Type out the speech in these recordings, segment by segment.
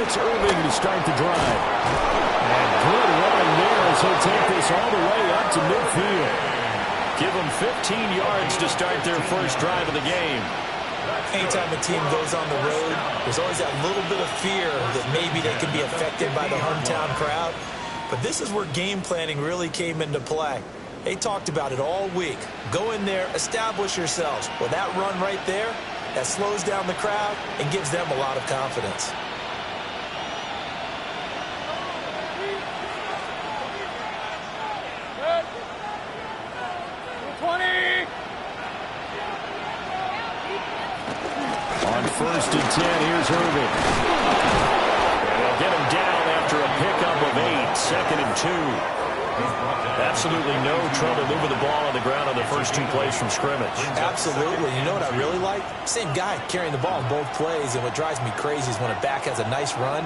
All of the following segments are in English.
it's Irving to start the drive. And good running there as he'll take this all the way up to midfield. Give them 15 yards to start their first drive of the game. Anytime a team goes on the road, there's always that little bit of fear that maybe they can be affected by the hometown crowd. But this is where game planning really came into play. They talked about it all week. Go in there, establish yourselves. Well, that run right there, that slows down the crowd and gives them a lot of confidence. On 1st and 10, here's Irving. And they'll get him down after a pickup of 8, 2nd and 2. Absolutely no trouble moving the ball on the ground on the first 2 plays from scrimmage. Absolutely. You know what I really like? Same guy carrying the ball in both plays, and what drives me crazy is when a back has a nice run,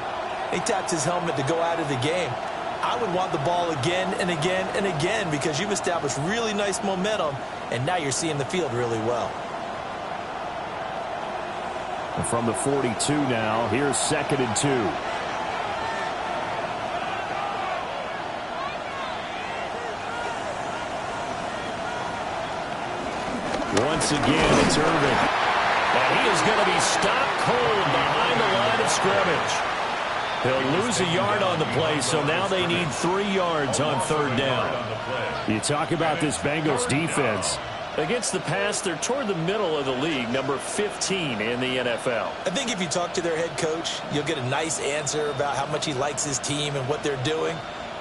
he taps his helmet to go out of the game. I would want the ball again and again and again because you've established really nice momentum, and now you're seeing the field really well. And from the 42 now, here's 2nd and 2. Once again, it's Irving. And he is going to be stopped cold behind the line of scrimmage. He'll lose a yard on the play, so now they need 3 yards on 3rd down. You talk about this Bengals defense. Against the pass, they're toward the middle of the league, number 15 in the NFL. I think if you talk to their head coach, you'll get a nice answer about how much he likes his team and what they're doing.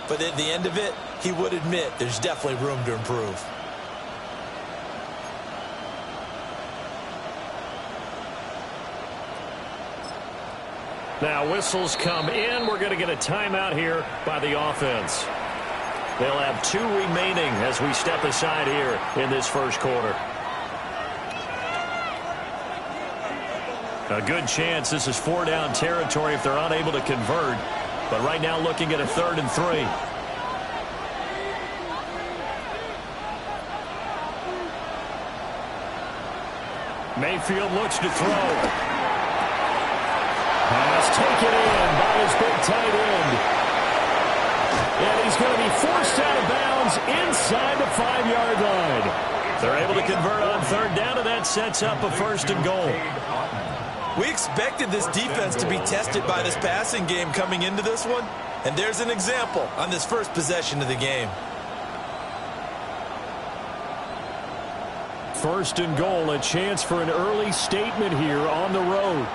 But at the end of it, he would admit there's definitely room to improve. Now whistles come in. We're going to get a timeout here by the offense. They'll have 2 remaining as we step aside here in this first quarter. A good chance this is 4-down territory if they're unable to convert. But right now looking at a 3rd and 3. Mayfield looks to throw. Pass taken in by his big tight end. And he's going to be forced out of bounds inside the 5-yard line. They're able to convert on 3rd down, and that sets up a 1st and goal. We expected this defense to be tested by this passing game coming into this one. And there's an example on this first possession of the game. 1st and goal, a chance for an early statement here on the road.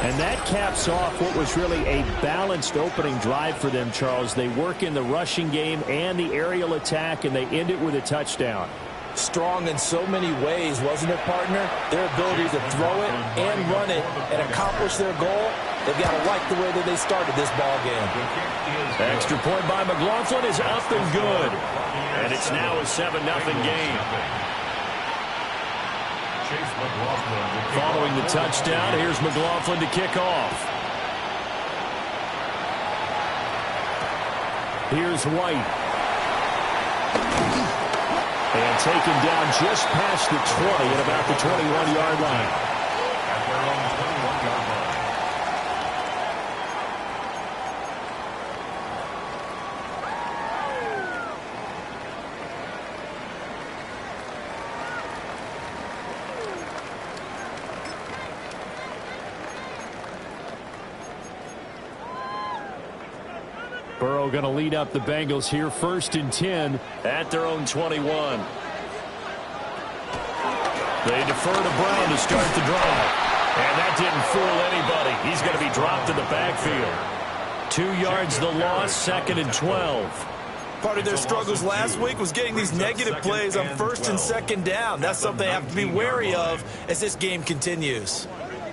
And that caps off what was really a balanced opening drive for them, Charles. They work in the rushing game and the aerial attack, and they end it with a touchdown. Strong in so many ways, wasn't it, partner? Their ability to throw it and run it and accomplish their goal, they've got to like the way that they started this ball game. Extra point by McLaughlin is up and good. And it's now a 7-0 game. Following the touchdown, here's McLaughlin to kick off. Here's White. And taken down just past the 20 at about the 21-yard line. At their own 21-yard line. Burrow going to lead up the Bengals here, 1st and 10 at their own 21. They defer to Brown to start the drive. And that didn't fool anybody. He's going to be dropped in the backfield. 2 yards the loss, 2nd and 12. Part of their struggles last week was getting these negative plays on 1st and 2nd down. That's something they have to be wary of as this game continues.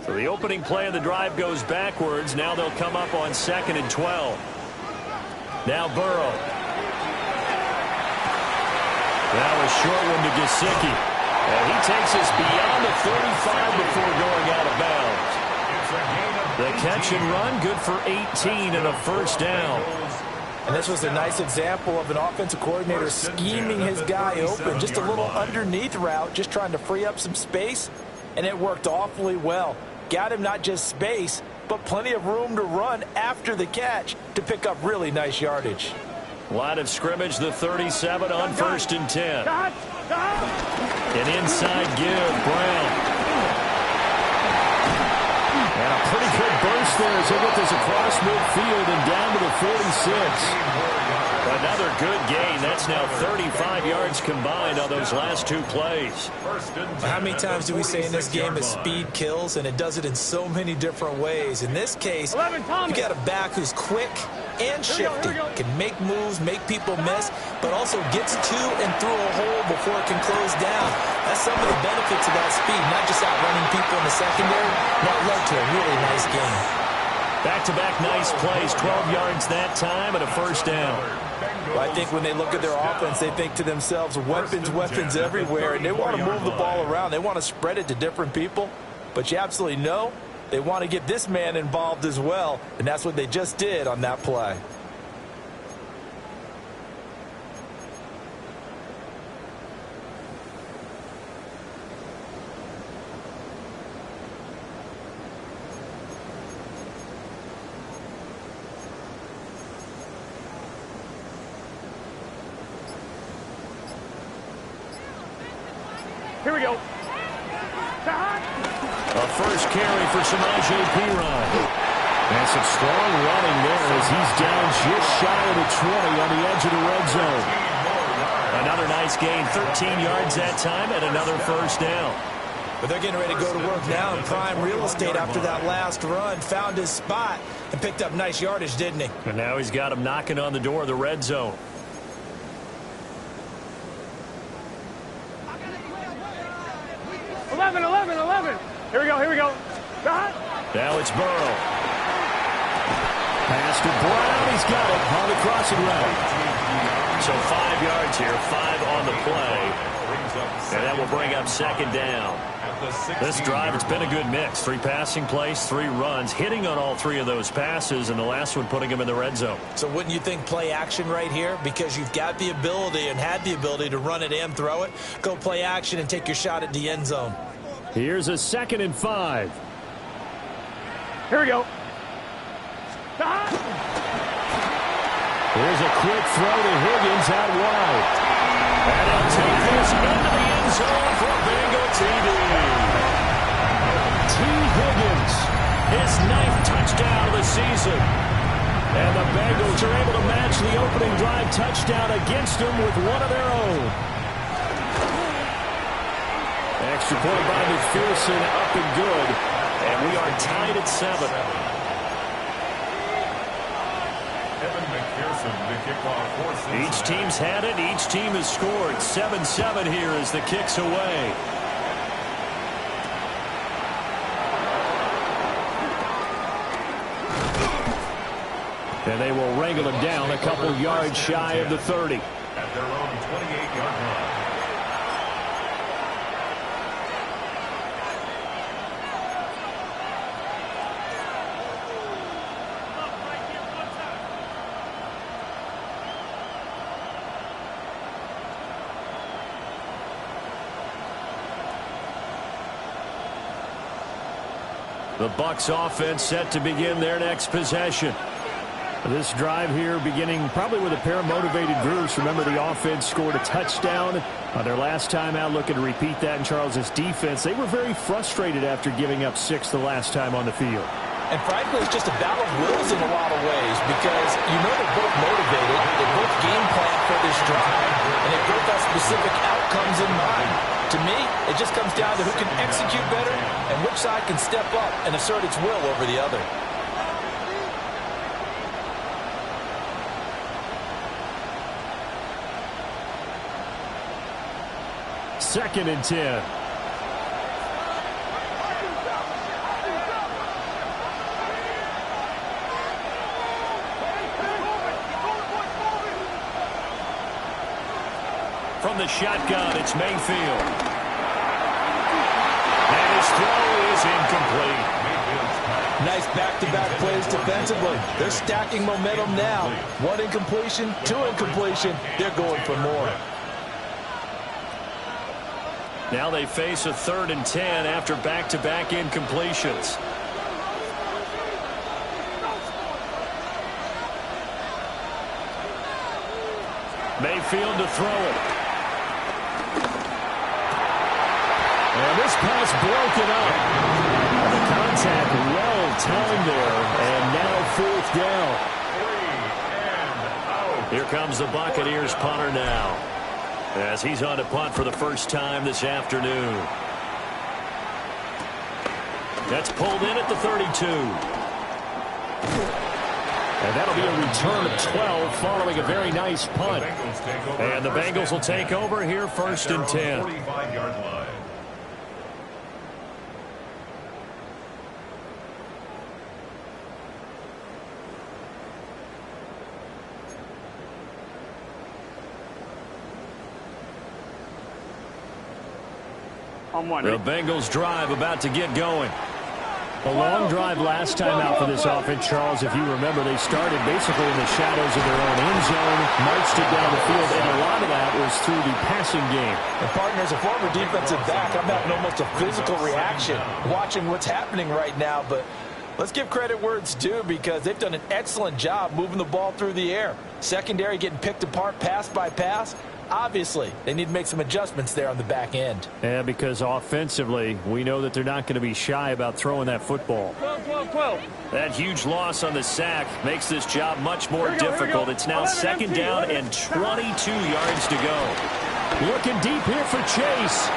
So the opening play of the drive goes backwards. Now they'll come up on 2nd and 12. Now Burrow. That was short one to Gesicki. And he takes us beyond the 35 before going out of bounds. The catch and run, good for 18 and a first down. And this was a nice example of an offensive coordinator scheming his guy open. Just a little underneath route, just trying to free up some space, and it worked awfully well. Got him not just space, but plenty of room to run after the catch to pick up really nice yardage. Line of scrimmage, the 37 on 1st and 10. An inside give, Brown. And a pretty good burst there as they get this across midfield and down to the 46. Another good gain. That's now 35 yards combined on those last two plays. How many times do we say in this game that speed kills, and it does it in so many different ways? In this case, you got a back who's quick and shifty, can make moves, make people miss, but also gets to and through a hole before it can close down. That's some of the benefits of that speed, not just outrunning people in the secondary. That led to a really nice game. Back-to-back nice plays, 12 yards that time and a first down. Well, I think when they look at their offense, they think to themselves, weapons, weapons everywhere, and they want to move the ball around. They want to spread it to different people, but you absolutely know they want to get this man involved as well, and that's what they just did on that play. Here we go. A first carry for Samaje Perine. And some strong running there as he's down just shy of the 20 on the edge of the red zone. Another nice gain, 13 yards that time, and another first down. But they're getting ready to go to work now in prime real estate after that last run. Found his spot and picked up nice yardage, didn't he? And now he's got him knocking on the door of the red zone. Here we go. Now it's Burrow. Pass to Brown. He's got it on the crossing route. So 5 yards here, 5 on the play. And that will bring up second down. This drive, it's been a good mix. 3 passing plays, 3 runs, hitting on all 3 of those passes, and the last one putting him in the red zone. So wouldn't you think play action right here? Because you've got the ability and had the ability to run it and throw it. Go play action and take your shot at the end zone. Here's a 2nd and 5. Here we go. Here's a quick throw to Higgins out wide. And he'll take this into the end zone for Bengal TD. T. Higgins, his 9th touchdown of the season. And the Bengals are able to match the opening drive touchdown against them with one of their own. Extra point by McPherson, up and good. And we are tied at 7. Each team's had it. Each team has scored. 7-7 here as the kick's away. And they will wrangle him down a couple yards shy of the 30. At their own 28-yard line. The Bucs offense set to begin their next possession. This drive here beginning probably with a pair of motivated groups. Remember, the offense scored a touchdown their last time out, looking to repeat that in Charles's defense. They were very frustrated after giving up 6 the last time on the field. And frankly, it's just a battle of wills in a lot of ways because you know they're both motivated, they both game plan for this drive, and they both have specific outcomes in mind. To me, it just comes down to who can execute better and which side can step up and assert its will over the other. Second and 10. From the shotgun, it's Mayfield. throw is incomplete. Nice back-to-back plays defensively. They're stacking momentum now. One incompletion, two incompletion. They're going for more. Now they face a 3rd and 10 after back-to-back incompletions. Mayfield to throw it. And this pass broken up. The contact well timed there, and now 4th down. Here comes the Buccaneers punter now, as he's on to punt for the first time this afternoon. That's pulled in at the 32. And that'll be a return of 12 following a very nice punt. And the Bengals will take over here 1st and 10. 45-yard line. The Bengals drive about to get going. A long drive last time out for this offense, Charles. If you remember, they started basically in the shadows of their own end zone, marched it down the field, and a lot of that was through the passing game. And partner, as a former defensive back, I'm having almost a physical reaction watching what's happening right now. But let's give credit where it's due, because they've done an excellent job moving the ball through the air. Secondary getting picked apart pass by pass. Obviously, they need to make some adjustments there on the back end. Yeah, because offensively, we know that they're not going to be shy about throwing that football. 12. That huge loss on the sack makes this job much more difficult. It's now 2nd down and 22 yards to go. Looking deep here for Chase.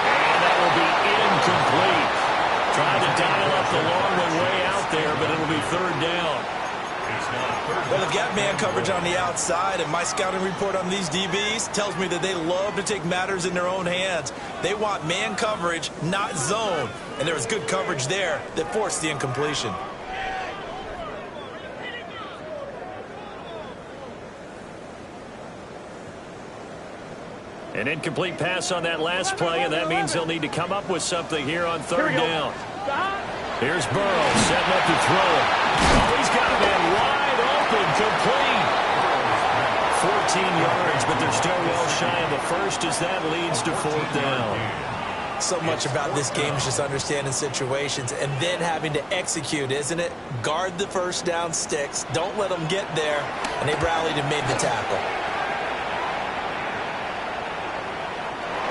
And that will be incomplete. Trying to dial up the long one way out there, but it'll be 3rd down. Well, they've got man coverage on the outside, and my scouting report on these DBs tells me that they love to take matters in their own hands. They want man coverage, not zone. And there was good coverage there that forced the incompletion. An incomplete pass on that last play, and that means they'll need to come up with something here on 3rd down. Here's Burrow setting up to throw it. Oh, he's got a man wide open, complete. 14 yards, but they're still well shy of the first as that leads to 4th down. So much about this game is just understanding situations and then having to execute, isn't it? Guard the first down sticks. Don't let them get there. And they rallied and made the tackle.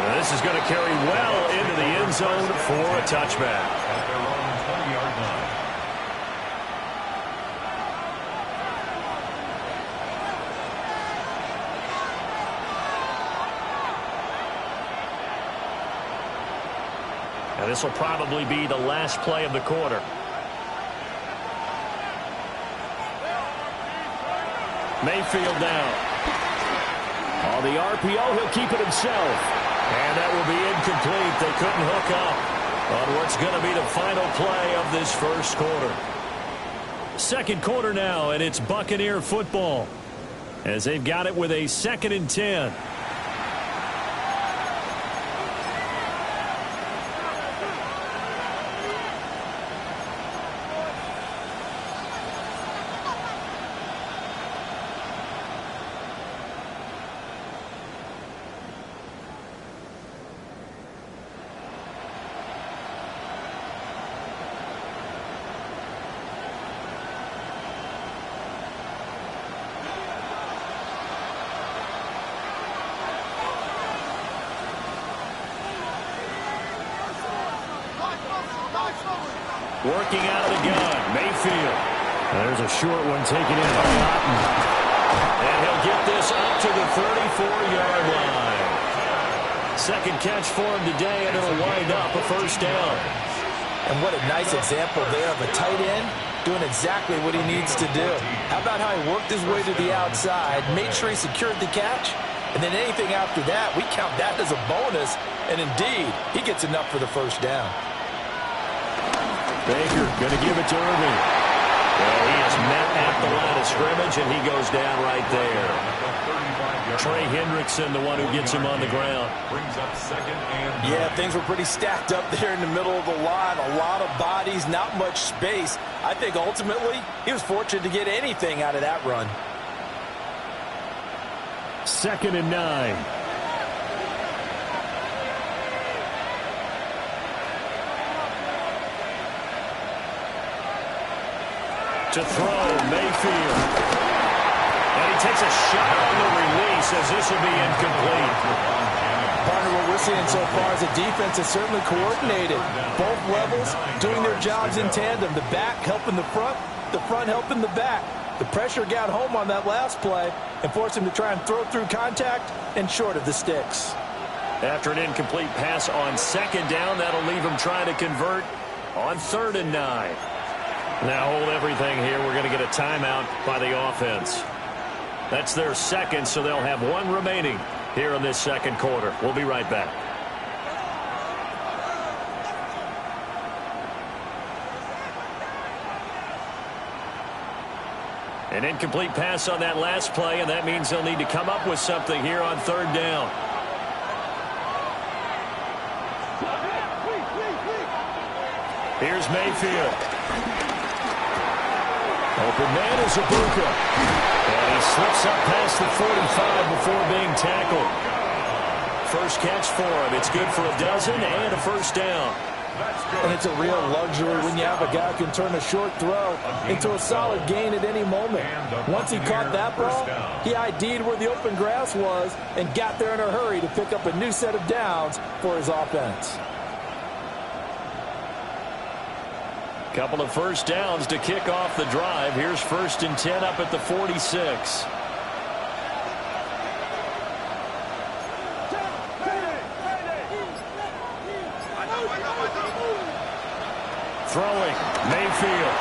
And this is going to carry well into the end zone for a touchback. At their own 20-yard line. And this will probably be the last play of the quarter. Mayfield down. On the RPO, he'll keep it himself. And that will be incomplete. They couldn't hook up on what's going to be the final play of this first quarter. 2nd quarter now, and it's Buccaneer football as they've got it with a 2nd and 10. Working out of the gun, Mayfield. There's a short one taken in by Lawton. And he'll get this up to the 34-yard line. 2nd catch for him today, and it'll wind up a 1st down. And what a nice example there of a tight end doing exactly what he needs to do. How about how he worked his way to the outside, made sure he secured the catch, and then anything after that, we count that as a bonus. And indeed, he gets enough for the 1st down. Baker going to give it to Irving. Well, he is met at the line of scrimmage, and he goes down right there. Trey Hendrickson, the one who gets him on the ground. Yeah, things were pretty stacked up there in the middle of the line. A lot of bodies, not much space. I think ultimately he was fortunate to get anything out of that run. 2nd and 9. To throw, Mayfield. And he takes a shot on the release as this will be incomplete. Partner, what we're seeing so far is the defense is certainly coordinated. Both levels doing their jobs in tandem. The back helping the front helping the back. The pressure got home on that last play and forced him to try and throw through contact and short of the sticks. After an incomplete pass on 2nd down, that'll leave him trying to convert on 3rd and 9. Now hold everything here. We're going to get a timeout by the offense. That's their 2nd, so they'll have 1 remaining here in this 2nd quarter. We'll be right back. An incomplete pass on that last play, and that means they'll need to come up with something here on 3rd down. Here's Mayfield. Open man is Ibuka. And he slips up past the 45 before being tackled. First catch for him. It's good for a dozen and a 1st down. And it's a real luxury when you have a guy who can turn a short throw into a solid gain at any moment. Once he caught that ball, he ID'd where the open grass was and got there in a hurry to pick up a new set of downs for his offense. Couple of 1st downs to kick off the drive. Here's 1st and 10 up at the 46. Throwing, Mayfield.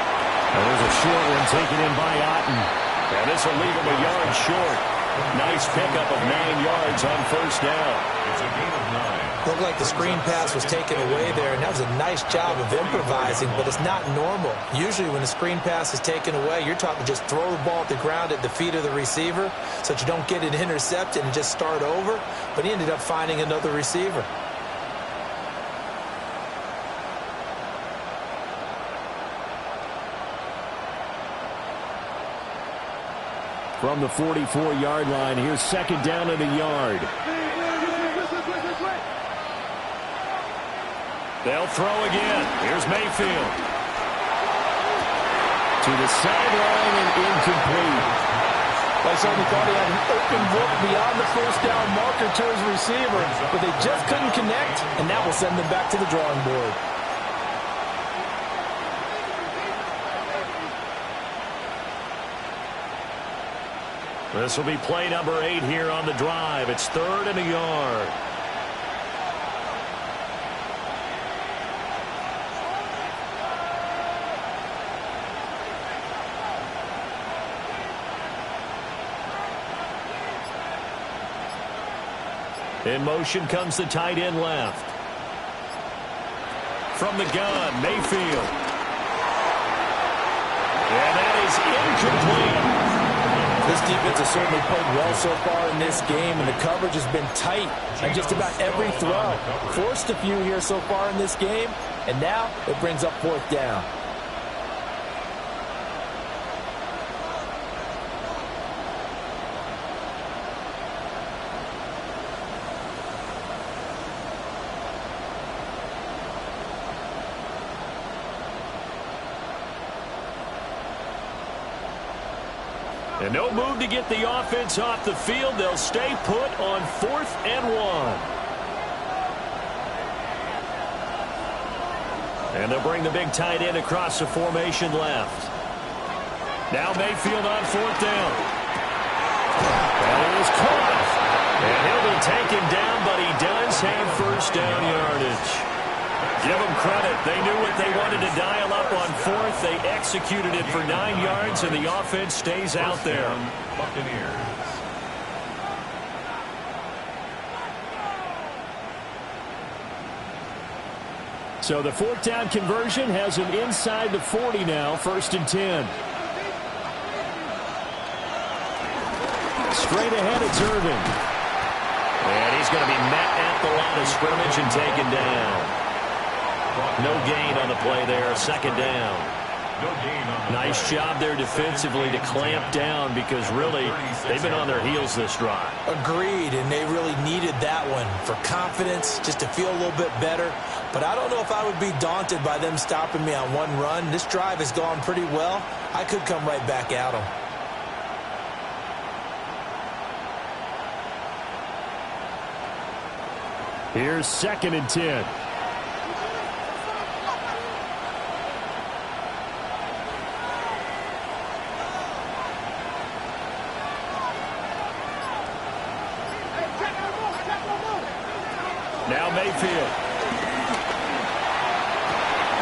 And there's a short one taken in by Otten. And this will leave him a yard short. Nice pickup of 9 yards on 1st down. It's a gain of 9. Looked like the screen pass was taken away there, and that was a nice job of improvising, but it's not normal. Usually when the screen pass is taken away, you're taught to just throw the ball at the ground at the feet of the receiver so that you don't get it intercepted and just start over, but he ended up finding another receiver. From the 44-yard line, here's 2nd down and a yard. They'll throw again. Here's Mayfield. To the sideline and incomplete. I certainly thought he had an open look beyond the 1st down marker to his receiver, but they just couldn't connect, and that will send them back to the drawing board. This will be play number 8 here on the drive. It's 3rd and a yard. In motion comes the tight end left. From the gun, Mayfield. And that is incomplete. This defense has certainly played well so far in this game, and the coverage has been tight on just about every throw. Forced a few here so far in this game, and now it brings up 4th down. And no move to get the offense off the field. They'll stay put on 4th and 1. And they'll bring the big tight end across the formation left. Now Mayfield on 4th down. And it is caught. And he'll be taken down, but he does have 1st down yardage. Give them credit. They knew what they wanted to dial up on 4th. They executed it for 9 yards, and the offense stays out there. Buccaneers. So the fourth down conversion has him inside the 40 now, 1st and 10. Straight ahead, it's Irvin. And he's going to be met at the line of scrimmage and taken down. No gain on the play there, 2nd down. Nice job there defensively to clamp down because really they've been on their heels this drive. Agreed, and they really needed that one for confidence, just to feel a little bit better. But I don't know if I would be daunted by them stopping me on one run. This drive has gone pretty well. I could come right back at them. Here's 2nd and 10. Now Mayfield.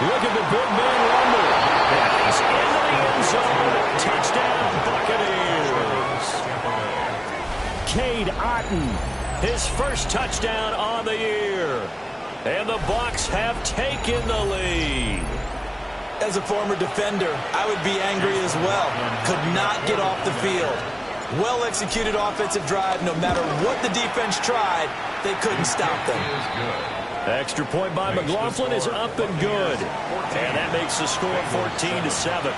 Look at the big man rumble. And he's into the end zone. Touchdown, Buccaneers. Cade Otton, his first touchdown on the year. And the Bucs have taken the lead. As a former defender, I would be angry as well. Could not get off the field. Well-executed offensive drive. No matter what the defense tried, they couldn't stop them. Extra point by McLaughlin is up and good. And that makes the score 14-7.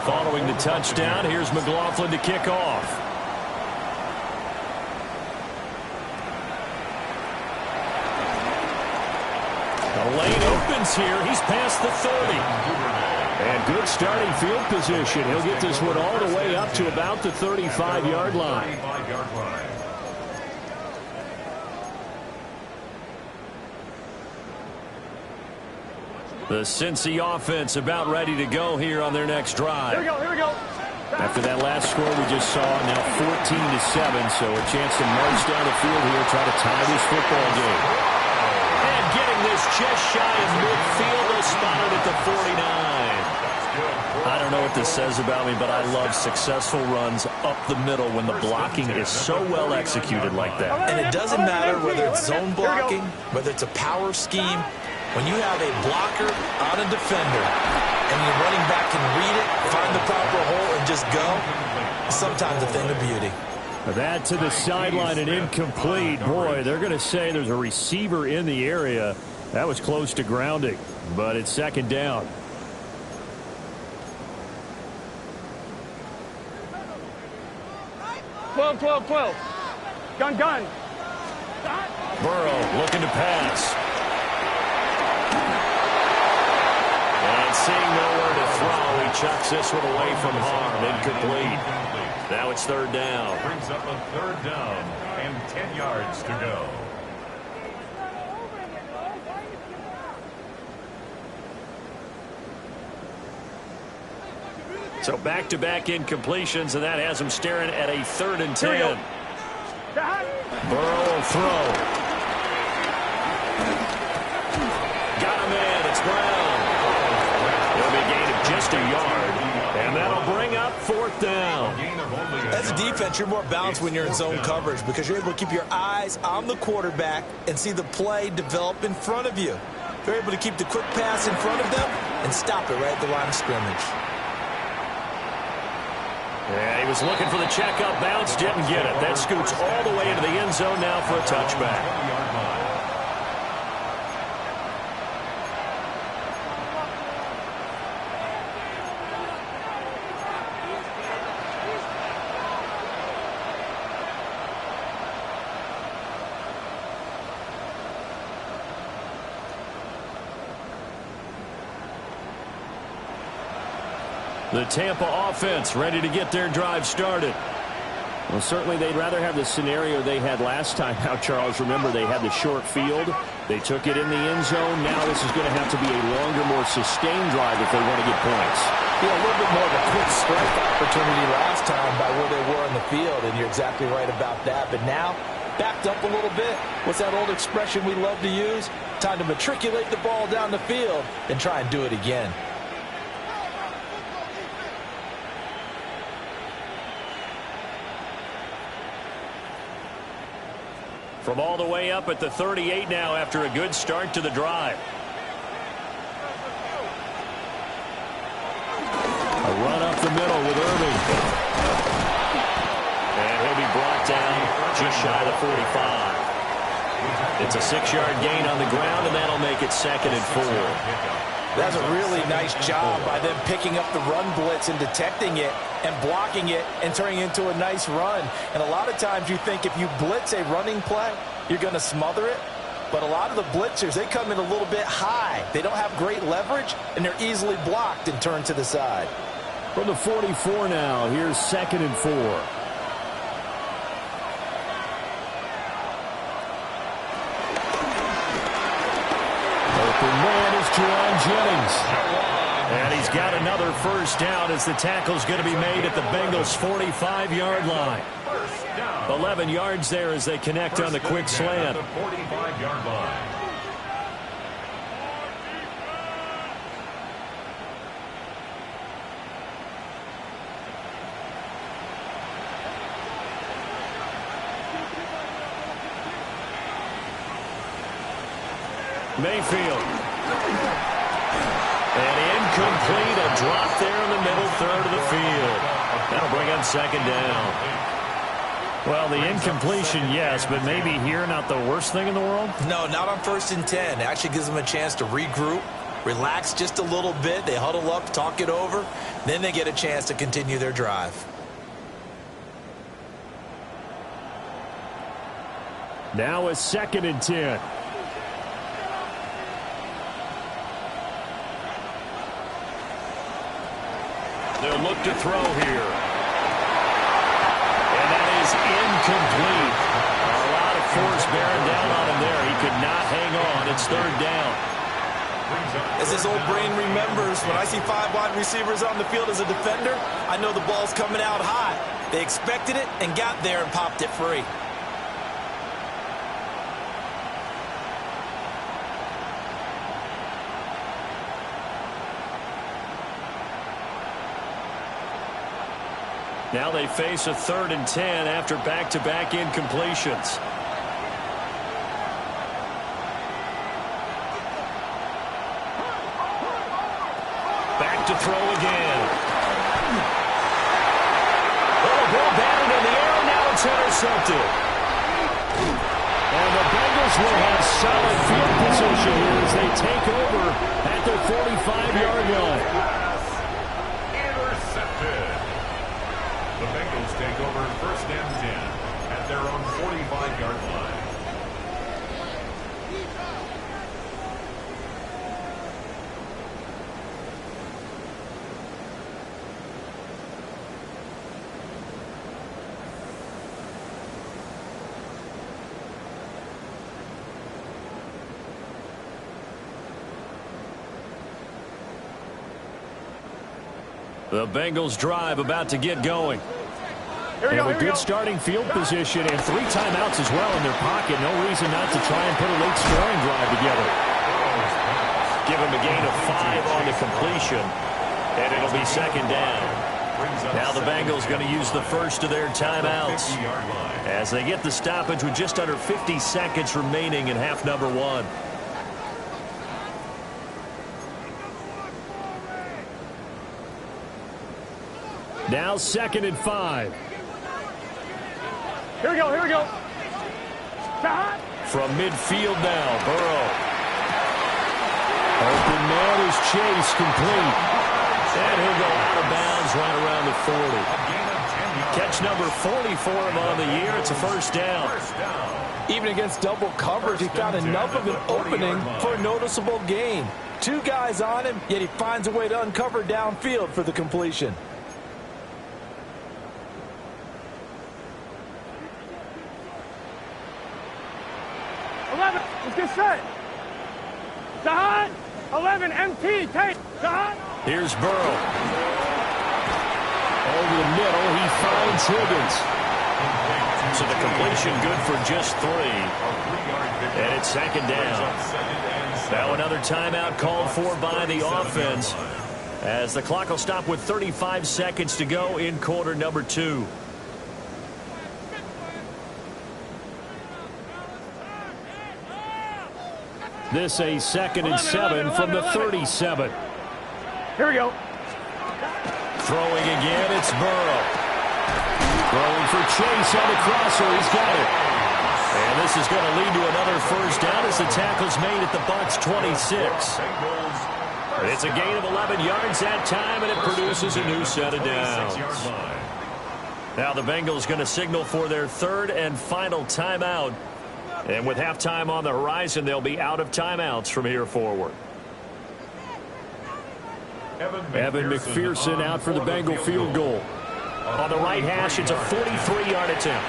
Following the touchdown, here's McLaughlin to kick off. The lane opens here. He's past the 30. And good starting field position. He'll get this one all the way up to about the 35-yard line. The Cincy offense about ready to go here on their next drive. Here we go. After that last score we just saw, now 14-7, so a chance to march down the field here, try to tie this football game. And getting this just shy of midfield, they'll spot it at the 49. I don't know what this says about me, but I love successful runs up the middle when the blocking is so well executed like that. And it doesn't matter whether it's zone blocking, whether it's a power scheme. When you have a blocker on a defender and your running back can read it, find the proper hole, and just go, sometimes a thing of beauty. That to the sideline and incomplete. Boy, they're going to say there's a receiver in the area. That was close to grounding, but it's 2nd down. Twelve. Gun. Burrow looking to pass. And seeing nowhere to throw, he chucks this one away from harm. Incomplete. Now it's 3rd down. Brings up a 3rd down and 10 yards to go. So back-to-back incompletions, and that has him staring at a 3rd and 10. Burrow will throw. Got him in. It's Brown. It'll be a gain of just a yard, and that'll bring up 4th down. As a defense, you're more balanced when you're in zone coverage because you're able to keep your eyes on the quarterback and see the play develop in front of you. You're able to keep the quick pass in front of them and stop it right at the line of scrimmage. Yeah, he was looking for the checkup bounce, didn't get it. That scoots all the way into the end zone now for a touchback. The Tampa offense ready to get their drive started. Well, certainly they'd rather have the scenario they had last time out, Charles. Remember, they had the short field. They took it in the end zone. Now this is going to have to be a longer, more sustained drive if they want to get points. Yeah, a little bit more of a quick strike opportunity last time by where they were on the field, and you're exactly right about that. But now, backed up a little bit. What's that old expression we love to use? Time to matriculate the ball down the field and try and do it again. From all the way up at the 38 now after a good start to the drive. A run up the middle with Irving. And he'll be brought down just shy of the 45. It's a 6-yard gain on the ground, and that'll make it 2nd and 4. That's a really nice job by them picking up the run blitz and detecting it and blocking it and turning it into a nice run. And a lot of times you think if you blitz a running play, you're going to smother it. But a lot of the blitzers, they come in a little bit high. They don't have great leverage, and they're easily blocked and turned to the side. From the 44 now, here's 2nd and 4. Open man is Jerron Jennings. And he's got another first down as the tackle's going to be made at the Bengals' 45-yard line. 11 yards there as they connect on the quick slant. 45-yard line. Mayfield. And incomplete, a drop there in the middle third of the field. That'll bring up 2nd down. Well, the incompletion, yes, but maybe here not the worst thing in the world? No, not on 1st and 10. It actually gives them a chance to regroup, relax just a little bit. They huddle up, talk it over. Then they get a chance to continue their drive. Now a 2nd and 10. They'll look to throw here. And that is incomplete. A lot of force bearing down on him there. He could not hang on. It's 3rd down. As this old brain remembers, when I see 5 wide receivers on the field as a defender, I know the ball's coming out high. They expected it and got there and popped it free. Now they face a 3rd and 10 after back-to-back incompletions. Back to throw again. Oh, ball batted in the air, now it's intercepted. And the Bengals will have solid field position here as they take over at their 45-yard line. Intercepted. The Bengals take over 1st and 10 at their own 45-yard line. The Bengals drive about to get going. They have a good starting field position and 3 timeouts as well in their pocket. No reason not to try and put a late scoring drive together. Give him a gain of 5 on the completion, and it'll be 2nd down. Now the Bengals going to use the first of their timeouts as they get the stoppage with just under 50 seconds remaining in half number 1. Now 2nd and 5. Here we go, here we go. Shot. From midfield now, Burrow. Open man is Chase, complete. And he'll go out of bounds right around the 40. Catch number 44 on the year. It's a 1st down. Even against double coverage, he found enough of an opening for a noticeable gain. 2 guys on him, yet he finds a way to uncover downfield for the completion. Let's get set. Dahan, 11, MT, take. Dahan. Here's Burrow. Over the middle, he finds Higgins. So the completion good for just 3. And it's 2nd down. Now another timeout called for by the offense as the clock will stop with 35 seconds to go in quarter number 2. This a 2nd and 7 from the 37. Here we go. Throwing again, it's Burrow. Throwing for Chase on the crosser. He's got it. And this is going to lead to another first down as the tackle's made at the Bucs 26. It's a gain of 11 yards that time, and it produces a new set of downs. Now the Bengals going to signal for their 3rd and final timeout. And with halftime on the horizon, they'll be out of timeouts from here forward. Evan McPherson out for the Bengal field goal. On the right hash, it's a 43-yard attempt.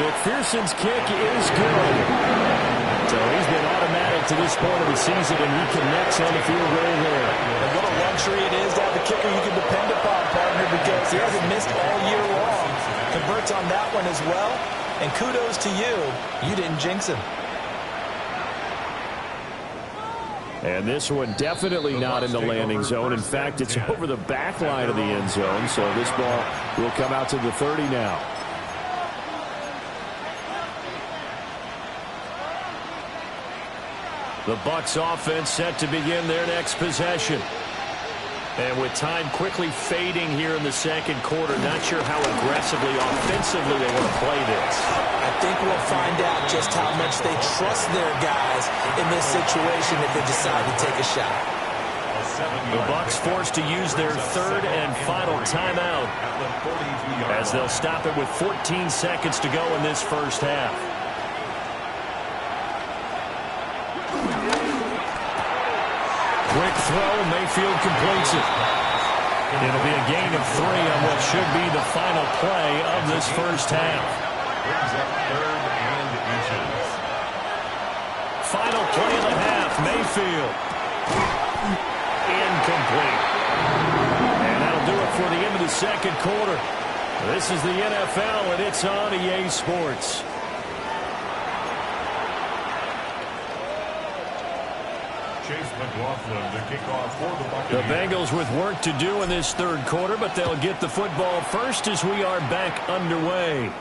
McPherson's kick is good. So he's been automatic to this point of the season, and he connects on the field goal there. And what a luxury it is to have a kicker you can depend upon, partner, because he hasn't missed all year long. Converts on that one as well. And kudos to you. You didn't jinx him. And this one definitely not in the landing zone. In fact, it's over the back line of the end zone. So this ball will come out to the 30 now. The Bucs offense set to begin their next possession. And with time quickly fading here in the second quarter, not sure how aggressively, offensively they want to play this. I think we'll find out just how much they trust their guys in this situation if they decide to take a shot. The Bucs forced to use their 3rd and final timeout as they'll stop it with 14 seconds to go in this first half. Quick throw, Mayfield completes it. It'll be a gain of 3 on what should be the final play of this first half. Brings up 3rd and inches. Final play of the half, Mayfield. Incomplete. And that'll do it for the end of the second quarter. This is the NFL, and it's on EA Sports. The Bengals with work to do in this 3rd quarter, but they'll get the football first as we are back underway.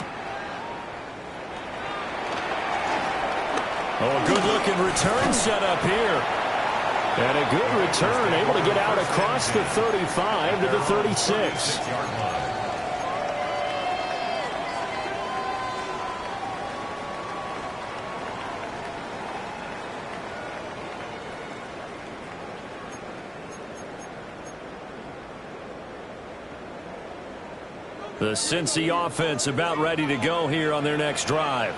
Oh, a good-looking return set up here. And a good return, able to get out across the 35 to the 36. The Cincy offense about ready to go here on their next drive.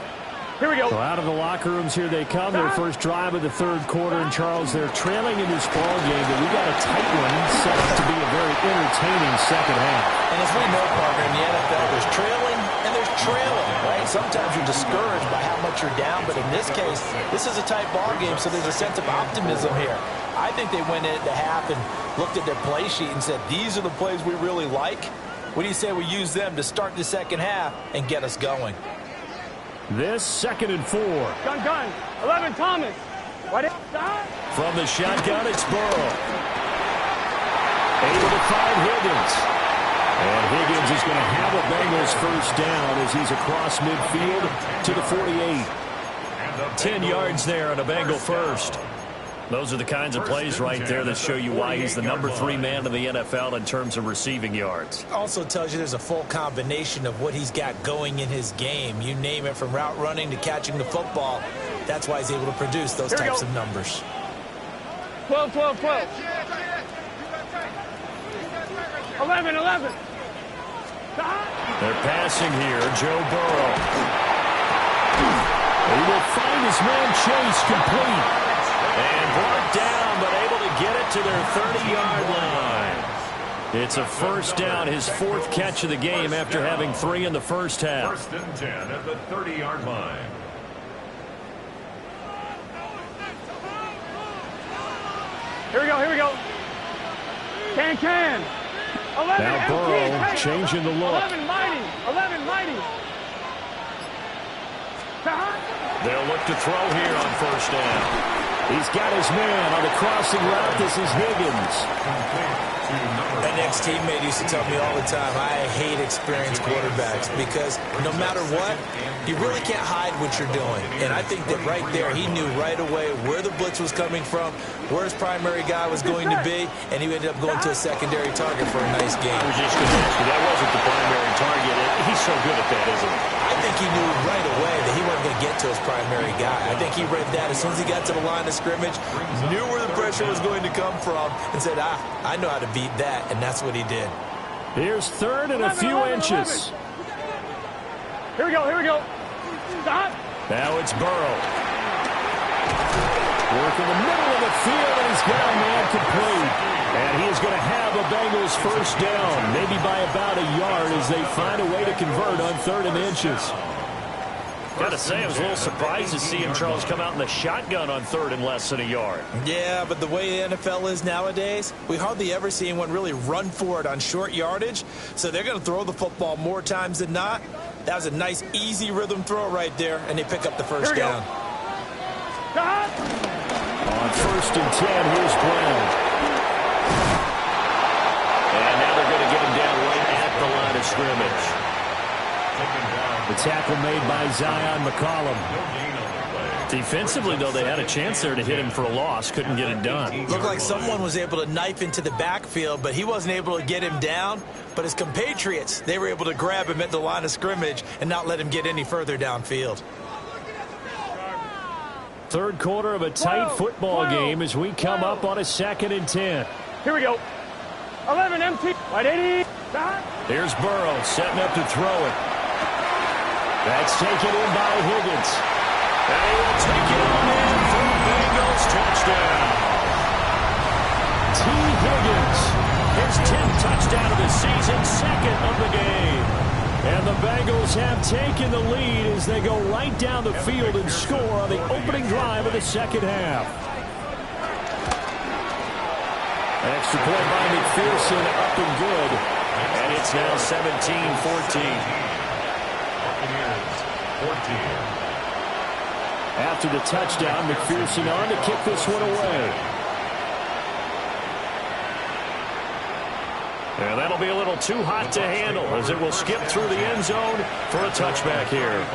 Here we go. So out of the locker rooms here they come. Their first drive of the 3rd quarter. And, Charles, they're trailing in this ball game, but we got a tight one set up to be a very entertaining second half. And as we know, partner, in the NFL, there's trailing and there's trailing, right? Sometimes you're discouraged by how much you're down, but in this case, this is a tight ball game, so there's a sense of optimism here. I think they went into half and looked at their play sheet and said, these are the plays we really like. What do you say we use them to start the second half and get us going? This 2nd and 4. Gun. 11, Thomas. From the shotgun, it's Burrow. Able to find Higgins. And Higgins is going to have a Bengals first down as he's across midfield to the 48. 10 yards there on a Bengal first. Those are the kinds of plays right there that show you why he's the number 3 man in the NFL in terms of receiving yards. Also tells you there's a full combination of what he's got going in his game. You name it, from route running to catching the football. That's why he's able to produce those types of numbers. 12. 11. They're passing here. Joe Burrow. He will find his man Chase complete. And brought down, but able to get it to their 30-yard line. It's a first down, his 4th catch of the game after having 3 in the first half. 1st and 10 at the 30-yard line. Here we go. Can. 11 now Burrow changing the look. 11 mighty. They'll look to throw here on first down. He's got his man on the crossing route. This is Higgins. An ex-teammate used to tell me all the time, I hate experienced quarterbacks because no matter what, you really can't hide what you're doing. And I think that right there, he knew right away where the blitz was coming from, where his primary guy was going to be, and he ended up going to a secondary target for a nice game. I was just going to ask you, that wasn't the primary target. He's so good at that, isn't he? I think he knew right away that he wasn't going to get to his primary guy. I think he read that as soon as he got to the line of scrimmage, knew where the pressure was going to come from, and said, I know how to beat that, and that's what he did. Here's third and a few inches. Here we go. Stop. Now it's Burrow. Work in the middle of the field, and he's got a man complete. And he is going to have a Bengals first down, maybe by about a yard as they find a way to convert on 3rd and inches. Got to say, I was a little surprised to see him, Charles, come out in the shotgun on 3rd and less than a yard. Yeah, but the way the NFL is nowadays, we hardly ever see anyone really run for it on short yardage. So they're going to throw the football more times than not. That was a nice, easy rhythm throw right there, and they pick up the first down. On 1st and 10, here's Brown. And now they're going to get him down right at the line of scrimmage. The tackle made by Zion McCollum. Defensively, though, they had a chance there to hit him for a loss. Couldn't get it done. Looked like someone was able to knife into the backfield, but he wasn't able to get him down. But his compatriots, they were able to grab him at the line of scrimmage and not let him get any further downfield. 3rd quarter of a tight football game as we come up on a 2nd and 10. Here we go. 11 empty. Right 80. Here's Burrow setting up to throw it. That's taken in by Higgins. And he will take it on in for a Bengals touchdown. T. Higgins, his 10th touchdown of the season, 2nd of the game. And the Bengals have taken the lead as they go right down the field and score on the opening drive of the 2nd half. An extra point by McPherson, up and good. And it's now 17-14. After the touchdown, McPherson on to kick this one away. And that'll be a little too hot to handle as it will skip through the end zone for a touchback here.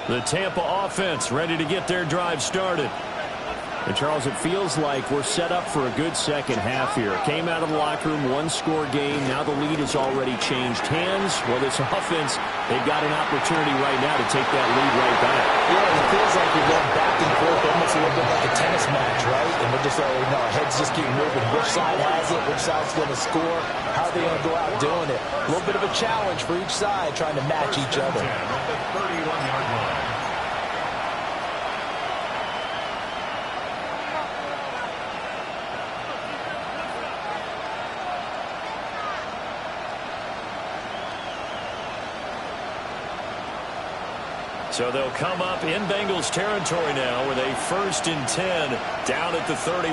The Tampa offense ready to get their drive started. And, Charles, it feels like we're set up for a good 2nd half here. Came out of the locker room, 1-score game. Now the lead has already changed hands. Well, this offense, they've got an opportunity right now to take that lead right back. Yeah, it feels like we're going back and forth, almost a little bit like a tennis match, right? And we're just already know our heads just keep moving. Which side has it? Which side's going to score? How are they going to go out doing it? A little bit of a challenge for each side, trying to match each other. 31-yard line. So they'll come up in Bengals territory now with a 1st and 10 down at the 31.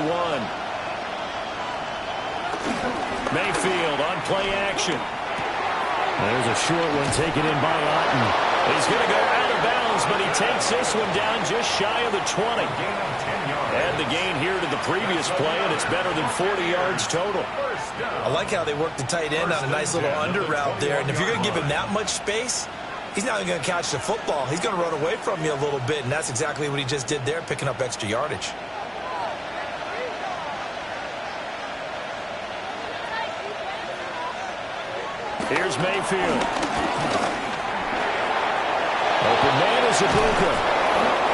Mayfield on play action. There's a short one taken in by Otten. He's going to go out of bounds, but he takes this one down just shy of the 20. Add the gain here to the previous play, and it's better than 40 yards total. I like how they work the tight end on a nice little under route there. And if you're going to give him that much space, he's not going to catch the football. He's going to run away from you a little bit, and that's exactly what he just did there, picking up extra yardage. Here's Mayfield. Open man is Ibuka.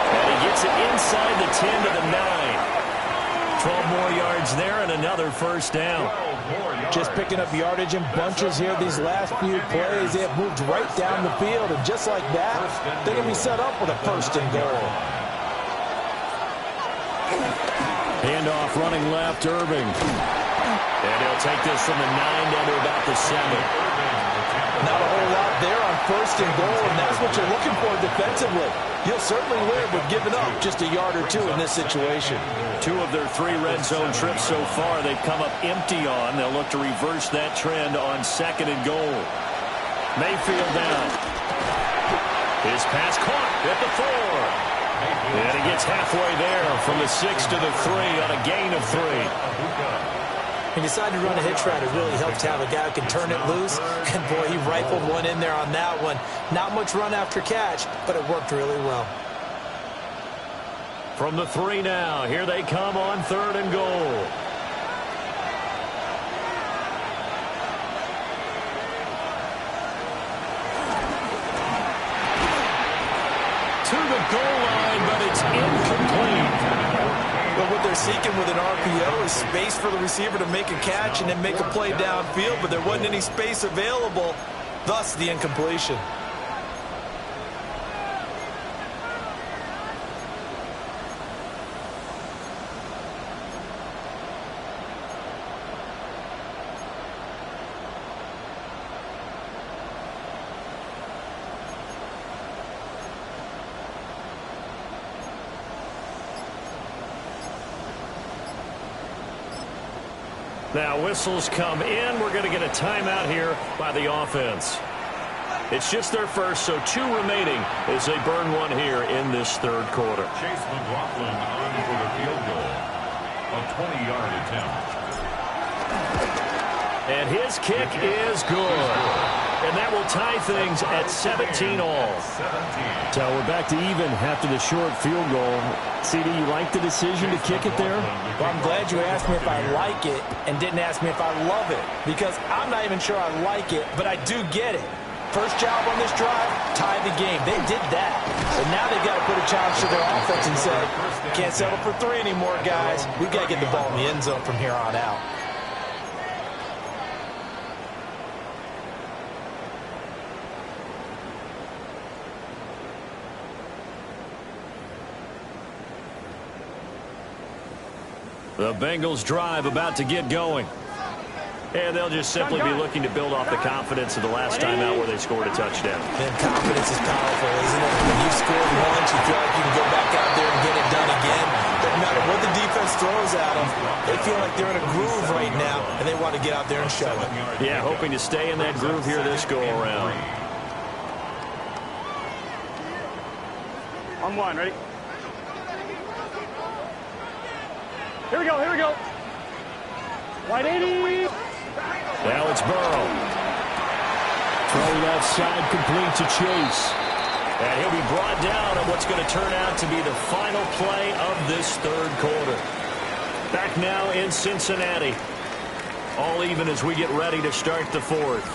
And he gets it inside the 10 to the 9. 12 more yards there and another first down. Just picking up yardage in bunches here these last few plays. They have moved right down the field, and just like that, they're going to be set up with a 1st and goal. Handoff running left, Irving. And he'll take this from the 9 down to about the 7. Not a whole lot there on 1st and goal, and that's what you're looking for defensively. You'll certainly live with giving up just a yard or two in this situation. 2 of their 3 red zone trips so far they've come up empty on. They'll look to reverse that trend on 2nd and goal. Mayfield down. His pass caught at the 4. And he gets halfway there from the 6 to the 3 on a gain of 3. He decided to run a hitch route. It really helps to have a guy who can turn it loose. And, boy, he rifled one in there on that one. Not much run after catch, but it worked really well. From the 3 now, here they come on 3rd and goal. To the goal line, but it's incomplete. But what they're seeking with an RPO is space for the receiver to make a catch and then make a play downfield, but there wasn't any space available, thus the incompletion. Now whistles come in. We're going to get a timeout here by the offense. It's just their first, so 2 remaining as they burn one here in this 3rd quarter. Chase McLaughlin on for the field goal. A 20-yard attempt. And his kick is good. And that will tie things at 17 all. So we're back to even after the short field goal. CD, you like the decision to kick it there? Well, I'm glad you asked me if I like it and didn't ask me if I love it, because I'm not even sure I like it, but I do get it. First job on this drive, tie the game. They did that. But now they've got to put a challenge to their offense and say, can't settle for 3 anymore, guys. We've got to get the ball in the end zone from here on out. The Bengals drive about to get going. And they'll just simply be looking to build off the confidence of the last time out where they scored a touchdown. Man, confidence is powerful, isn't it? When you've scored once, you feel like you can go back out there and get it done again. Doesn't matter what the defense throws at them. They feel like they're in a groove right now, and they want to get out there and show it. Yeah, hoping to stay in that groove here this go-around. On 1, ready? Here we go, here we go. Wide 80. Now it's Burrow. Throw left side complete to Chase. And he'll be brought down on what's going to turn out to be the final play of this 3rd quarter. Back now in Cincinnati. All even as we get ready to start the 4th.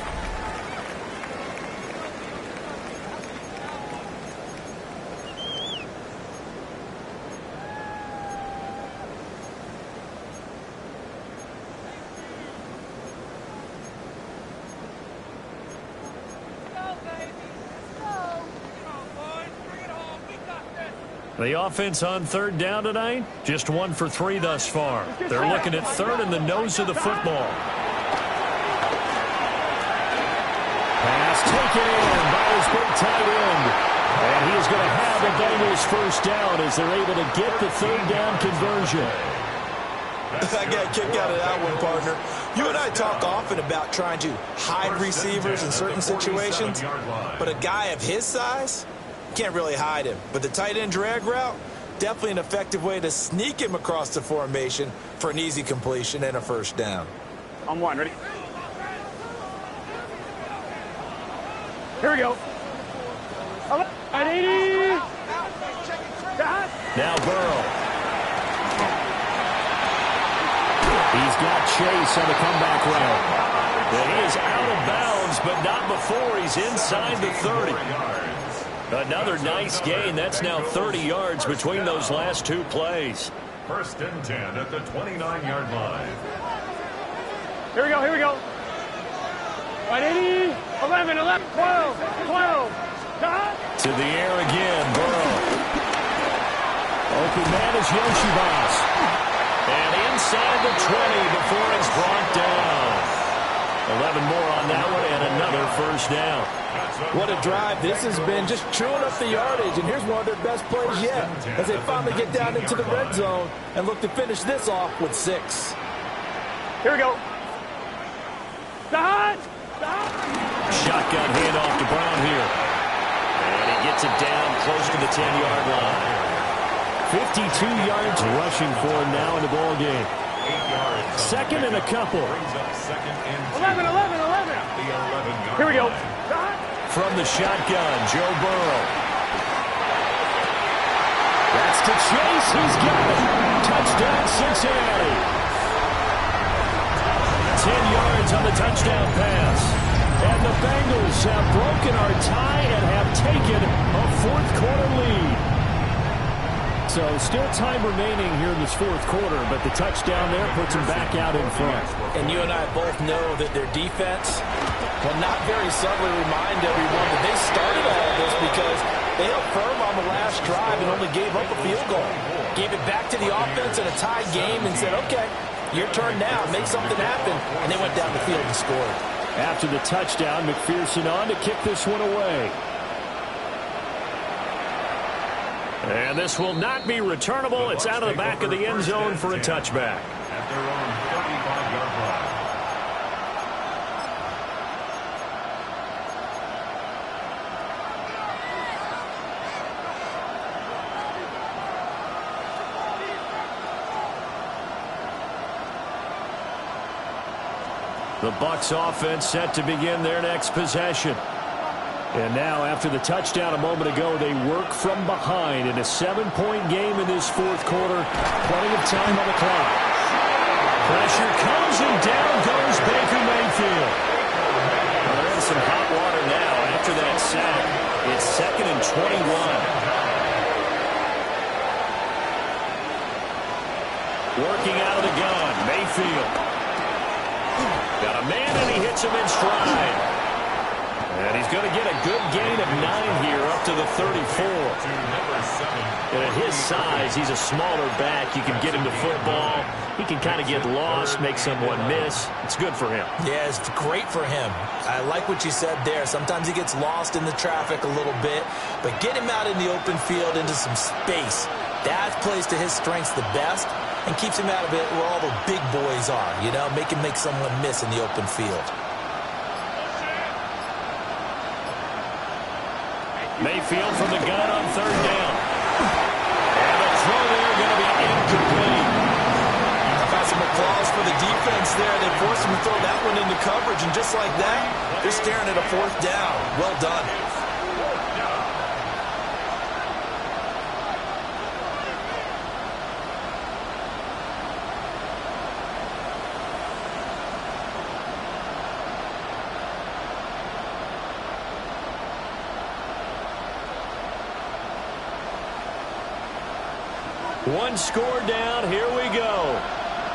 The offense on 3rd down tonight, just 1 for 3 thus far. They're looking at 3rd in the nose of the football. Pass taken in by his big tight end. And he is going to have The Bengals first down as they're able to get the 3rd down conversion. I got a kick out of that one, partner. You and I talk often about trying to hide receivers in certain situations, but a guy of his size can't really hide him. But the tight end drag route, definitely an effective way to sneak him across the formation for an easy completion and a first down. On 1, ready? Here we go. 80. Now Burrow. He's got Chase on the comeback route. And he is out of bounds, but not before he's inside the 30. Another nice gain. That's now 30 yards between those last 2 plays. 1st and 10 at the 29-yard line. Here we go, here we go. 80, 11, 11, 12, 12. To the air again, Burrow. Open man is Yoshibas. And inside the 20 before it's brought down. 11 more on that one and another first down. What a drive this has been, just chewing up the yardage. And here's one of their best plays yet as they finally get down into the red zone and look to finish this off with 6. Here we go. Shotgun handoff to Brown here. And he gets it down close to the 10-yard line. 52 yards rushing for him now in the ball game. 2nd and a couple. 11. Here we go. From the shotgun, Joe Burrow. That's to Chase. He's got it. Touchdown, Cincinnati. 10 yards on the touchdown pass. And the Bengals have broken our tie and have taken a 4th quarter lead. So still time remaining here in this 4th quarter, but the touchdown there puts them back out in front. And you and I both know that their defense will not very subtly remind everyone that they started all of this because they held firm on the last drive and only gave up a field goal. Gave it back to the offense in a tie game and said, okay, your turn now, make something happen. And they went down the field and scored. After the touchdown, McPherson on to kick this one away. And this will not be returnable. It's out of the back of the end zone for a touchback. At their own 35-yard line. The Bucs offense set to begin their next possession. And now, after the touchdown a moment ago, they work from behind in a 7-point game in this 4th quarter. Plenty of time on the clock. Pressure comes and down goes Baker Mayfield. Well, they're in some hot water now after that sack. It's 2nd and 21. Working out of the gun, Mayfield. Got a man and he hits him in stride. And he's going to get a good gain of 9 here up to the 34. And at his size, he's a smaller back. You can get him to football. He can kind of get lost, make someone miss. It's good for him. Yeah, it's great for him. I like what you said there. Sometimes he gets lost in the traffic a little bit. But get him out in the open field into some space. That plays to his strengths the best and keeps him out of it where all the big boys are. You know, make him make someone miss in the open field. Mayfield from the gun on 3rd down. And the throw there going to be incomplete. I got some applause for the defense there. They forced him to throw that one into coverage, and just like that, they're staring at a 4th down. Well done. One score down. Here we go.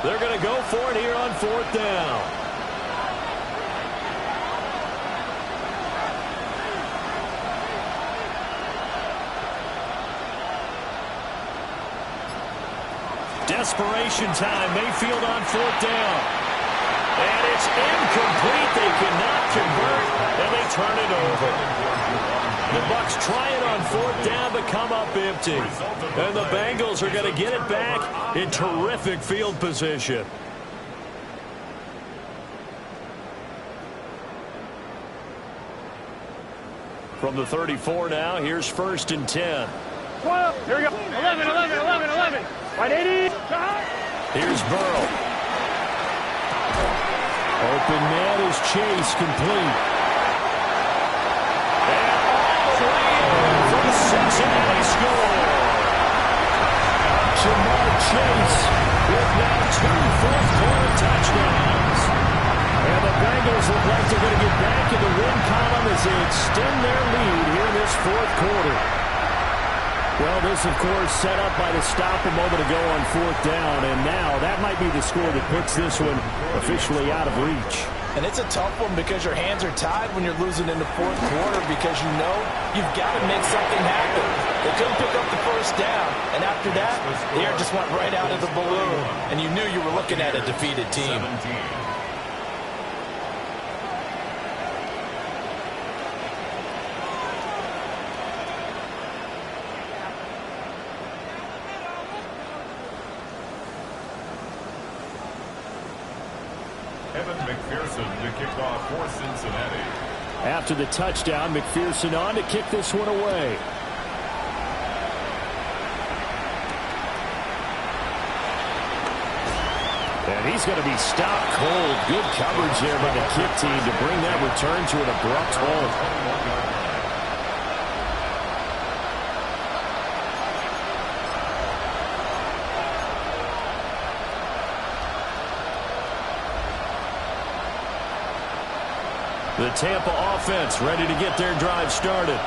They're going to go for it here on 4th down. Desperation time. Mayfield on 4th down. And it's incomplete. They cannot convert, and they turn it over. The Bucs try it on 4th down, but come up empty. And the Bengals are going to get it back in terrific field position. From the 34 now, here's 1st and 10. 12. Here we go. 11. Right 80. Here's Burrow. Open man is Chase, complete. For the Cincinnati score. Jamar Chase with now 2 fourth-quarter touchdowns. And the Bengals look like they're going to get back in the win column as they extend their lead here in this 4th quarter. Well, this, of course, set up by the stop a moment ago on 4th down, and now that might be the score that puts this one officially out of reach. And it's a tough one because your hands are tied when you're losing in the 4th quarter because you know you've got to make something happen. They couldn't pick up the 1st down, and after that, the air just went right out of the balloon, and you knew you were looking at a defeated team. Evan McPherson to kick off for Cincinnati. After the touchdown, McPherson on to kick this one away. And he's going to be stopped cold. Good coverage there by the kick team to bring that return to an abrupt halt. The Tampa offense ready to get their drive started.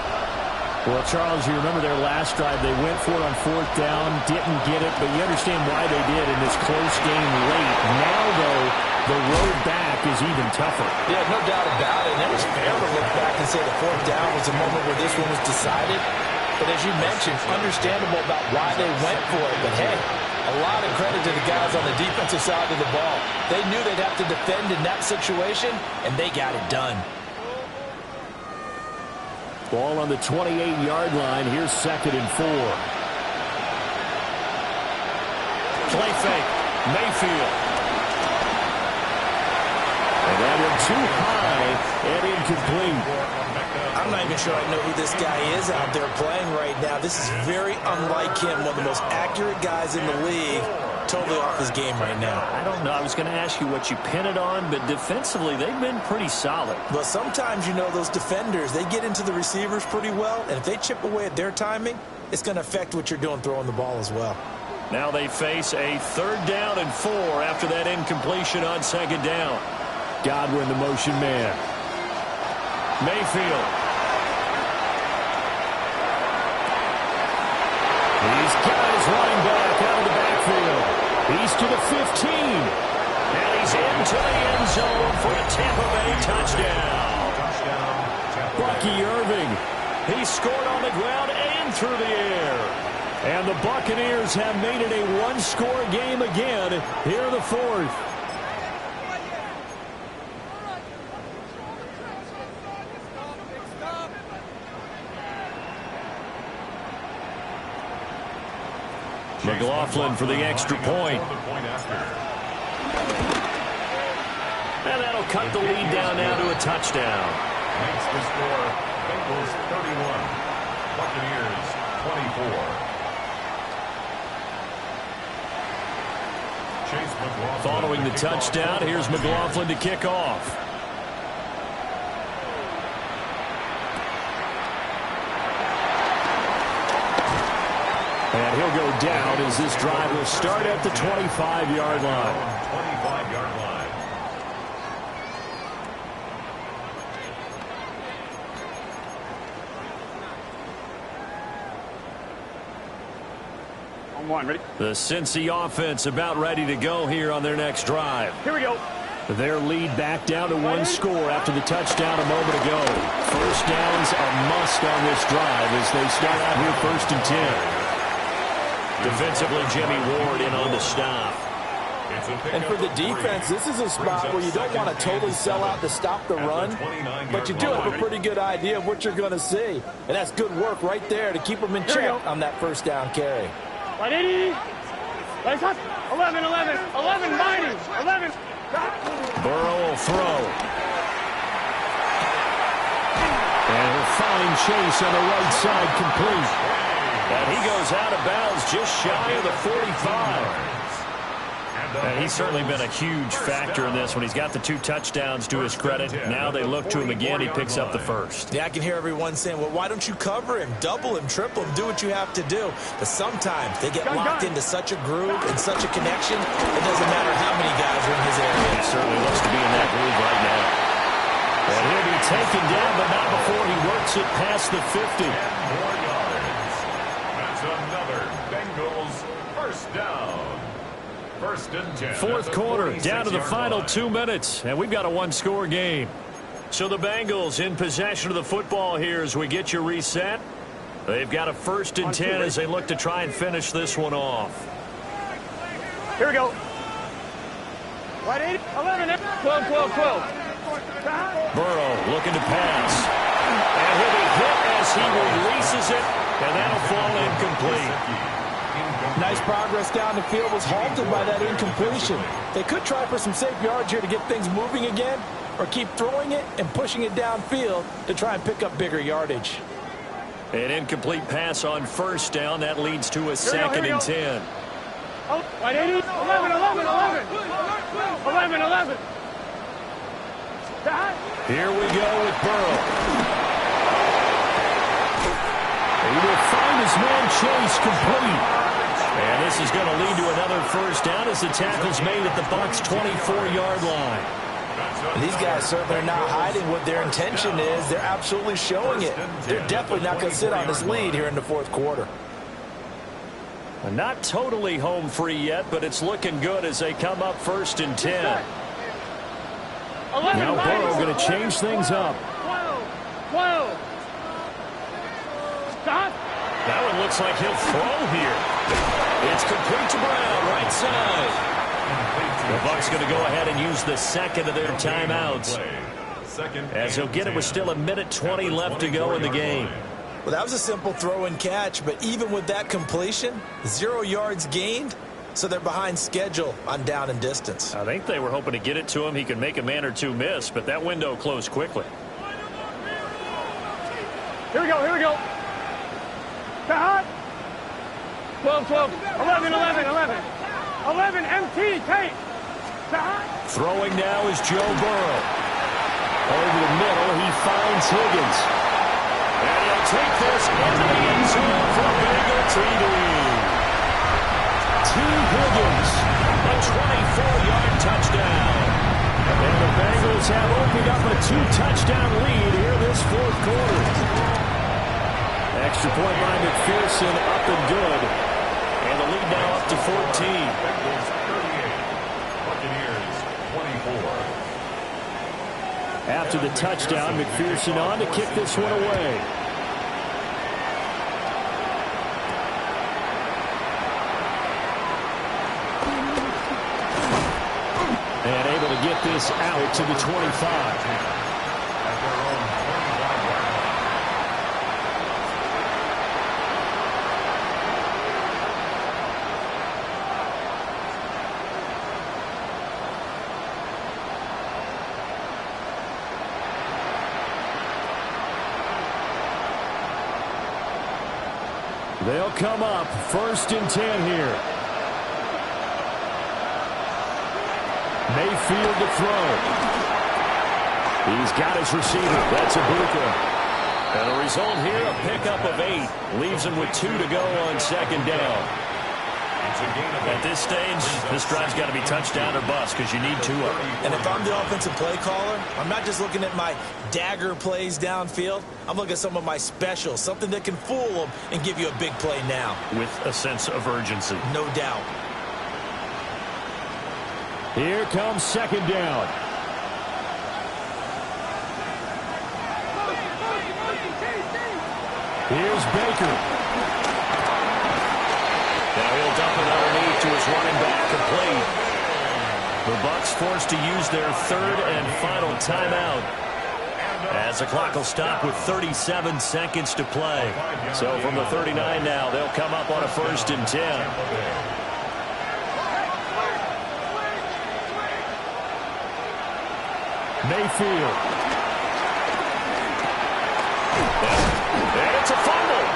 Well, Charles, you remember their last drive. They went for it on 4th down, didn't get it, but you understand why they did in this close game late. Now, though, the road back is even tougher. Yeah, no doubt about it. And it was fair to look back and say the 4th down was the moment where this one was decided. But as you mentioned, understandable about why they went for it. But, hey, a lot of credit to the guys on the defensive side of the ball. They knew they'd have to defend in that situation, and they got it done. Ball on the 28-yard line. Here's 2nd and 4. Play fake. Mayfield. And that one too high and incomplete. I'm not even sure I know who this guy is out there playing right now. This is very unlike him, one of the most accurate guys in the league. Totally off his game right now. I don't know. I was going to ask you what you pin it on, but defensively, they've been pretty solid. But sometimes, you know, those defenders, they get into the receivers pretty well, and if they chip away at their timing, it's going to affect what you're doing throwing the ball as well. Now they face a 3rd down and 4 after that incompletion on 2nd down. Godwin, the motion man. Mayfield. He's got his running back out of the backfield. He's to the 15. And he's into the end zone for a Tampa Bay touchdown. Bucky Irving. He scored on the ground and through the air. And the Buccaneers have made it a one-score game again here in the 4th. McLaughlin for the extra point. And that'll cut the lead down now to a touchdown. Makes the score Bengals 31, Buccaneers 24. Chase McLaughlin. Following the touchdown, here's McLaughlin to kick off. And he'll go down as this drive will start at the 25-yard line. 25-yard line. On 1, ready? The Cincy offense about ready to go here on their next drive. Here we go. Their lead back down to one score after the touchdown a moment ago. First down's a must on this drive as they start out here 1st and 10. Defensively, Jimmy Ward in on the stop. And for the defense, this is a spot where you don't want to totally sell out to stop the run, but you do have a pretty good idea of what you're going to see. And that's good work right there to keep them in check on that 1st down carry. 180. 11, 11, 11, 90, 11. Burrow will throw. And he'll find Chase on the right side complete. And he goes out of bounds just shy of the 45. And he's certainly been a huge factor in this when he's got the 2 touchdowns to his credit. Now they look to him again. He picks up the 1st. Yeah, I can hear everyone saying, well, why don't you cover him, double him, triple him, do what you have to do. But sometimes they get locked into such a groove and such a connection, it doesn't matter how many guys are in his area. He certainly looks to be in that groove right now. And he'll be taken down, but not before he works it past the 50. More yards. That's another Bengals 1st down. 1st and 10. 4th quarter, down to the final 2 minutes, and we've got a one-score game. So the Bengals in possession of the football here as we get you reset. They've got a 1st and 10 as they look to try and finish this one off. Here we go. 180, 11, 12, 12, 12. Burrow looking to pass. And he'll be hit as he releases it, and that'll fall incomplete. Nice progress down the field was halted by that incompletion. They could try for some safe yards here to get things moving again, or keep throwing it and pushing it downfield to try and pick up bigger yardage. An incomplete pass on first down. That leads to a second and 10. 11, 11, 11. 11, 11. Here we go with Burrow. He will find his man Chase complete. And this is going to lead to another first down as the tackle's made at the Bucs' 24-yard line. These guys certainly are not hiding what their intention is. They're absolutely showing it. They're definitely not going to sit on this lead here in the fourth quarter. Not totally home free yet, but it's looking good as they come up first and 10. Now Burrow going to change things up. 12. Stop. That one looks like he'll throw here. It's complete to Brown, right side. The Bucs going to go ahead and use the second of their timeouts, as he'll get it with still 1:20 left to go in the game. Well, that was a simple throw and catch, but even with that completion, 0 yards gained, so they're behind schedule on down and distance. I think they were hoping to get it to him. He could make a man or two miss, but that window closed quickly. Here we go, here we go. 12, 12, 11, 11, 11. 11, MT, take. Throwing now is Joe Burrow. Over the middle, he finds Higgins. And he'll take this into the end zone for a Bengal TD. T. Higgins, a 24-yard touchdown. And the Bengals have opened up a 2-touchdown lead here this fourth quarter. Extra point by McPherson, up and good. And the lead now up to 14. Bengals 38, Buccaneers 24. After the touchdown, McPherson on to kick this one away. And able to get this out to the 25. They'll come up first and 10 here. Mayfield to throw. He's got his receiver. That's Ibuka. And the result here, a pickup of 8. Leaves him with 2 to go on second down. At this stage, this drive's got to be touchdown or bust because you need 2 of them. And if I'm the offensive play caller, I'm not just looking at my dagger plays downfield. I'm looking at some of my specials, something that can fool them and give you a big play now. With a sense of urgency. No doubt. Here comes second down. Here's Baker. Now he'll dump it underneath to his running back, complete. The Bucs forced to use their third and final timeout, as the clock will stop with 37 seconds to play. So from the 39 now, they'll come up on a first and 10. Mayfield. And it's a fumble.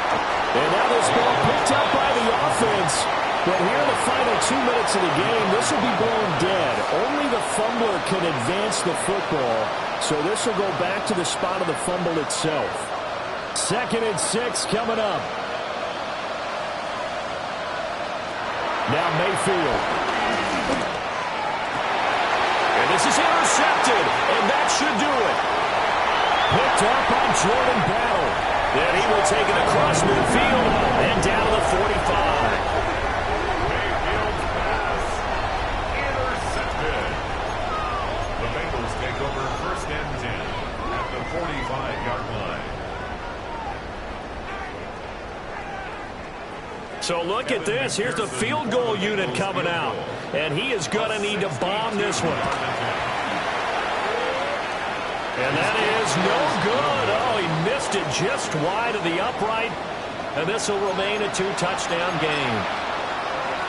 And now this ball picked up by the offense. But here in the final 2 minutes of the game, this will be blown dead. Only the fumbler can advance the football. So this will go back to the spot of the fumble itself. 2nd and 6 coming up. Now Mayfield. And this is intercepted. And that should do it. Picked up by Jordan Battle. Then he will take it across midfield and down to the 45. Mayfield's pass intercepted. The Bengals take over first and 10 at the 45-yard line. So look at this. Here's the field goal unit coming out. And he is going to need to bomb this one. And that is no good. Oh, he missed it just wide of the upright. And this will remain a 2-touchdown game.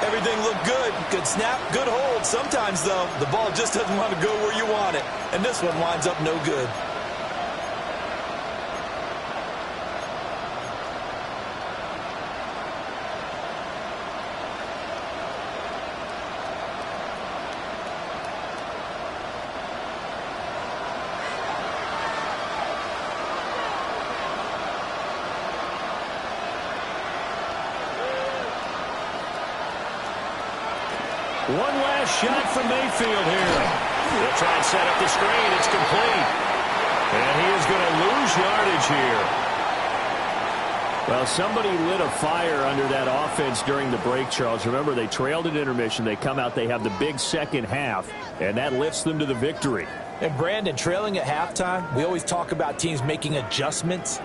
Everything looked good. Good snap, good hold. Sometimes, though, the ball just doesn't want to go where you want it. And this one winds up no good. One last shot from Mayfield here. They'll try and set up the screen. It's complete. And he is going to lose yardage here. Well, somebody lit a fire under that offense during the break, Charles. Remember, they trailed at intermission. They come out, they have the big second half, and that lifts them to the victory. And Brandon, trailing at halftime, we always talk about teams making adjustments.